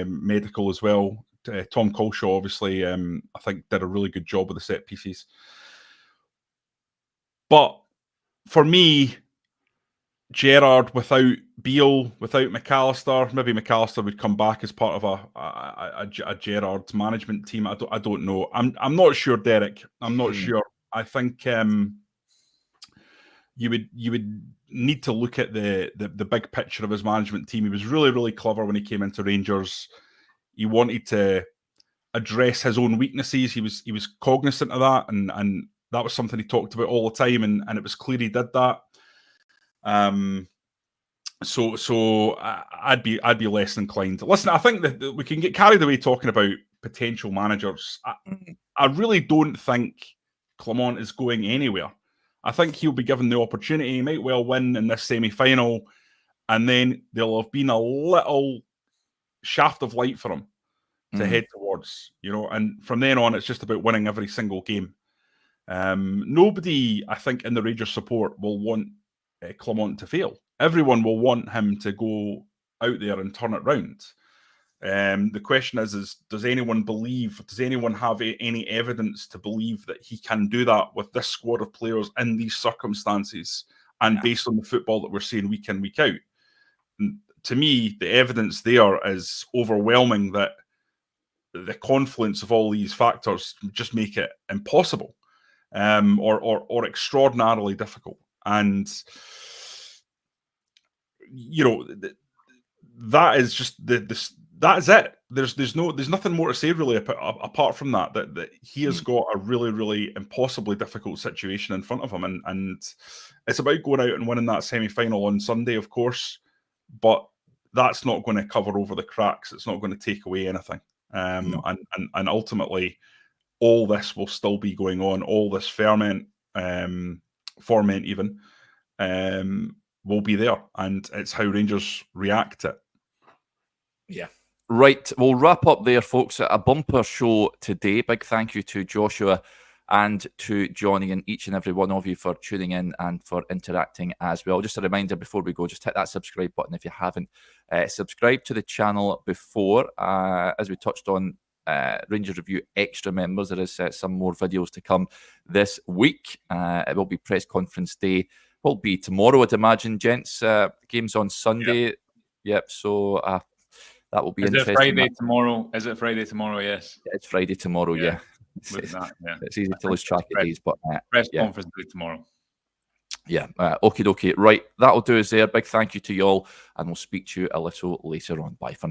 medical as well. Tom Colshaw obviously, I think, did a really good job with the set pieces. But for me, Gerrard, without Beale without McAllister. Maybe McAllister would come back as part of a Gerrard management team. I don't know. I'm not sure, Derek. I'm not sure. I think you would need to look at the big picture of his management team. He was really clever when he came into Rangers. He wanted to address his own weaknesses. He was cognizant of that, and that was something he talked about all the time, and it was clear he did that. So I'd be less inclined. Listen, I think that we can get carried away talking about potential managers. I really don't think Clement is going anywhere. I think he'll be given the opportunity. He might well win in this semi-final, and then there'll have been a little shaft of light for him to head towards, and from then on, it's just about winning every single game. Nobody, I think, in the Rangers support will want Clement to fail. Everyone will want him to go out there and turn it round. The question is does anyone have any evidence to believe that he can do that with this squad of players in these circumstances and based on the football that we're seeing week in, week out? And to me, the evidence there is overwhelming that the confluence of all these factors just make it impossible, or extraordinarily difficult. And that is just that is it. There's nothing more to say really apart from that he has got a really impossibly difficult situation in front of him, and it's about going out and winning that semi-final on Sunday, of course, but that's not going to cover over the cracks. It's not going to take away anything. And ultimately, all this will still be going on. All this ferment even, will be there, and it's how Rangers react to it. Yeah. Right. We'll wrap up there, folks. A bumper show today. Big thank you to Joshua and to Jonny and each and every one of you for tuning in and for interacting as well. Just a reminder before we go, just hit that subscribe button if you haven't subscribed to the channel before. As we touched on, Rangers Review Extra members, there is some more videos to come this week. It will be press conference day. Will be tomorrow, I'd imagine, gents. Games on Sunday. Yep. So that will be interesting. Is it Friday tomorrow? Is it Friday tomorrow? Yes. It's Friday tomorrow. Yeah. It's easy to lose track of days, but press conference day tomorrow. Yeah. Okay. Right. That'll do us there. Big thank you to you all, and we'll speak to you a little later on. Bye for now.